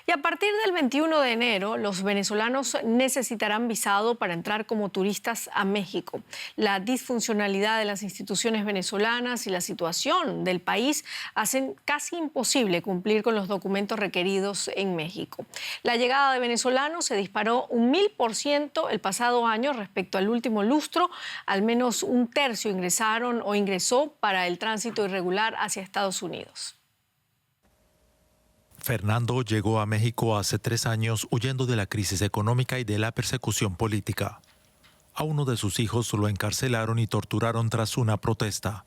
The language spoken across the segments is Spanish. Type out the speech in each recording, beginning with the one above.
Y a partir del 21 de enero, los venezolanos necesitarán visado para entrar como turistas a México. La disfuncionalidad de las instituciones venezolanas y la situación del país hacen casi imposible cumplir con los documentos requeridos en México. La llegada de venezolanos se disparó un 1000% el pasado año respecto al último lustro. Al menos un tercio ingresaron o ingresó para el tránsito irregular hacia Estados Unidos. Fernando llegó a México hace 3 años huyendo de la crisis económica y de la persecución política. A uno de sus hijos lo encarcelaron y torturaron tras una protesta.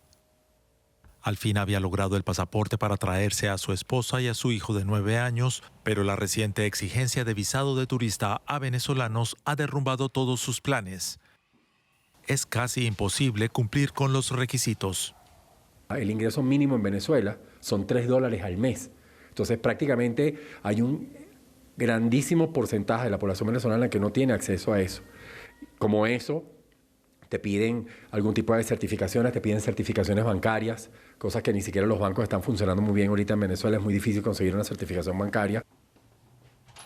Al fin había logrado el pasaporte para traerse a su esposa y a su hijo de 9 años, pero la reciente exigencia de visado de turista a venezolanos ha derrumbado todos sus planes. Es casi imposible cumplir con los requisitos. El ingreso mínimo en Venezuela son $3 al mes. Entonces prácticamente hay un grandísimo porcentaje de la población venezolana que no tiene acceso a eso. Como eso, te piden algún tipo de certificaciones, te piden certificaciones bancarias, cosas que ni siquiera los bancos están funcionando muy bien ahorita en Venezuela. Es muy difícil conseguir una certificación bancaria.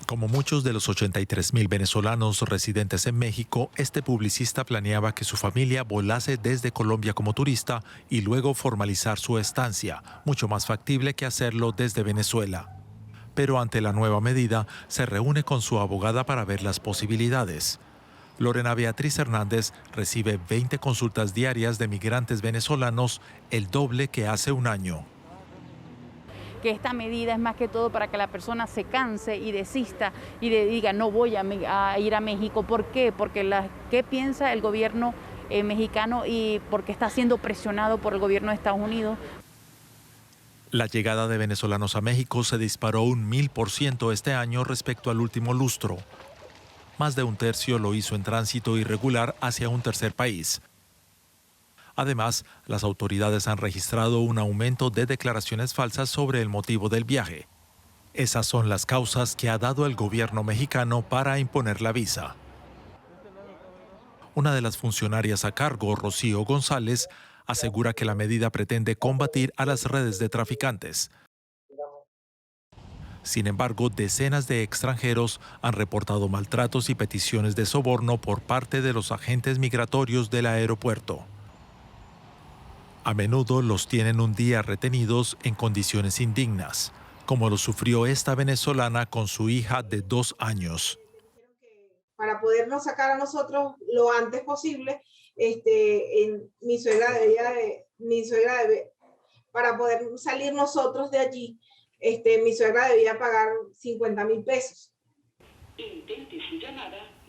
Como muchos de los 83,000 venezolanos residentes en México, este publicista planeaba que su familia volase desde Colombia como turista y luego formalizar su estancia, mucho más factible que hacerlo desde Venezuela. Pero ante la nueva medida, se reúne con su abogada para ver las posibilidades. Lorena Beatriz Hernández recibe 20 consultas diarias de migrantes venezolanos, el doble que hace un año. Que esta medida es más que todo para que la persona se canse y desista y diga no voy a ir a México. ¿Por qué? Porque ¿qué piensa el gobierno mexicano y porque está siendo presionado por el gobierno de Estados Unidos? La llegada de venezolanos a México se disparó un 1000% este año respecto al último lustro. Más de un tercio lo hizo en tránsito irregular hacia un tercer país. Además, las autoridades han registrado un aumento de declaraciones falsas sobre el motivo del viaje. Esas son las causas que ha dado el gobierno mexicano para imponer la visa. Una de las funcionarias a cargo, Rocío González, asegura que la medida pretende combatir a las redes de traficantes. Sin embargo, decenas de extranjeros han reportado maltratos y peticiones de soborno por parte de los agentes migratorios del aeropuerto. A menudo los tienen un día retenidos en condiciones indignas, como lo sufrió esta venezolana con su hija de 2 años. Para podernos sacar a nosotros lo antes posible, para poder salir nosotros de allí, mi suegra debía pagar 50,000 pesos.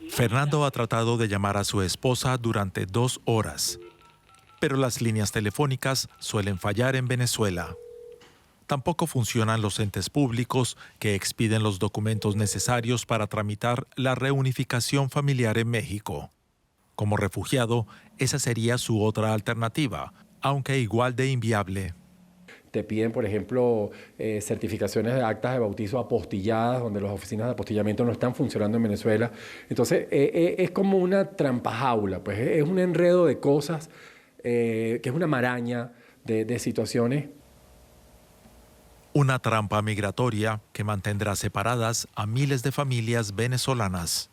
Fernando ha tratado de llamar a su esposa durante 2 horas. Pero las líneas telefónicas suelen fallar en Venezuela. Tampoco funcionan los entes públicos que expiden los documentos necesarios para tramitar la reunificación familiar en México. Como refugiado, esa sería su otra alternativa, aunque igual de inviable. Te piden, por ejemplo, certificaciones de actas de bautizo apostilladas, donde las oficinas de apostillamiento no están funcionando en Venezuela. Entonces, es como una trampajaula, pues es un enredo de cosas, que es una maraña de situaciones. Una trampa migratoria que mantendrá separadas a miles de familias venezolanas.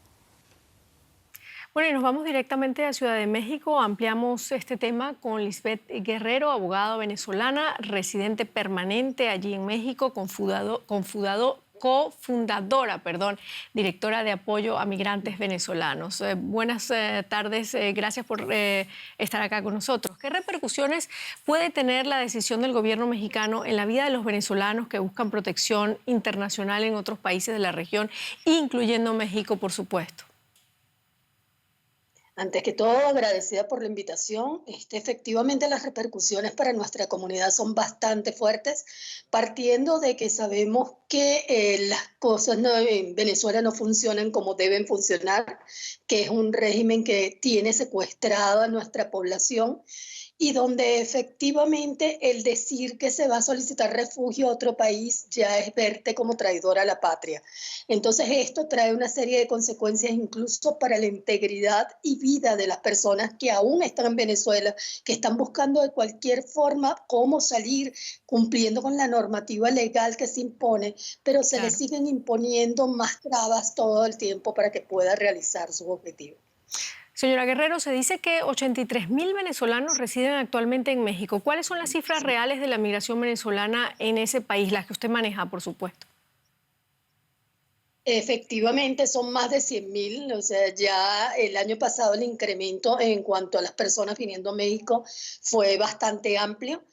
Bueno, y nos vamos directamente a Ciudad de México. Ampliamos este tema con Lisbeth Guerrero, abogada venezolana, residente permanente allí en México, cofundadora, directora de apoyo a migrantes venezolanos. Buenas tardes, gracias por estar acá con nosotros. ¿Qué repercusiones puede tener la decisión del gobierno mexicano en la vida de los venezolanos que buscan protección internacional en otros países de la región, incluyendo México, por supuesto? Antes que todo, agradecida por la invitación. Efectivamente, las repercusiones para nuestra comunidad son bastante fuertes, partiendo de que sabemos que las cosas en Venezuela no funcionan como deben funcionar, que es un régimen que tiene secuestrado a nuestra población y donde efectivamente el decir que se va a solicitar refugio a otro país ya es verte como traidor a la patria. Entonces esto trae una serie de consecuencias incluso para la integridad y vida de las personas que aún están en Venezuela, que están buscando de cualquier forma cómo salir cumpliendo con la normativa legal que se impone, pero se les siguen imponiendo más trabas todo el tiempo para que pueda realizar sus objetivos. Señora Guerrero, se dice que 83.000 venezolanos residen actualmente en México. ¿Cuáles son las cifras reales de la migración venezolana en ese país, las que usted maneja, por supuesto? Efectivamente, son más de 100.000, o sea, ya el año pasado el incremento en cuanto a las personas viniendo a México fue bastante amplio.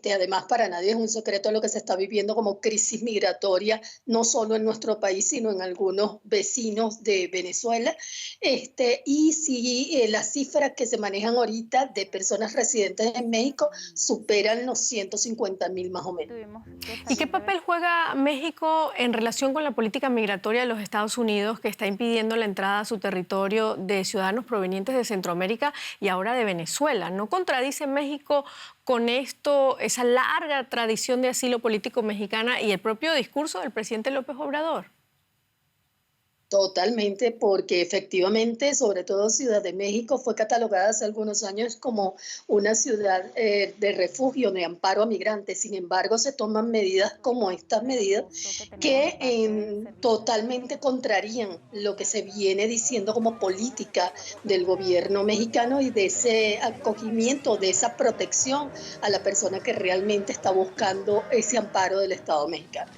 Además, para nadie es un secreto lo que se está viviendo como crisis migratoria, no solo en nuestro país, sino en algunos vecinos de Venezuela. Y sí, las cifras que se manejan ahorita de personas residentes en México superan los 150.000 más o menos. ¿Y qué papel juega México en relación con la política migratoria de los Estados Unidos, que está impidiendo la entrada a su territorio de ciudadanos provenientes de Centroamérica y ahora de Venezuela? ¿No contradice México con esto, esa larga tradición de asilo político mexicana y el propio discurso del presidente López Obrador? Totalmente, porque efectivamente, sobre todo Ciudad de México, fue catalogada hace algunos años como una ciudad de refugio, de amparo a migrantes. Sin embargo, se toman medidas como estas medidas que totalmente contrarían lo que se viene diciendo como política del gobierno mexicano y de ese acogimiento, de esa protección a la persona que realmente está buscando ese amparo del Estado mexicano.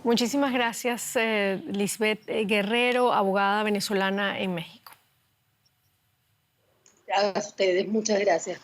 Muchísimas gracias, Lisbeth Guerrero, abogada venezolana en México. A ustedes, muchas gracias.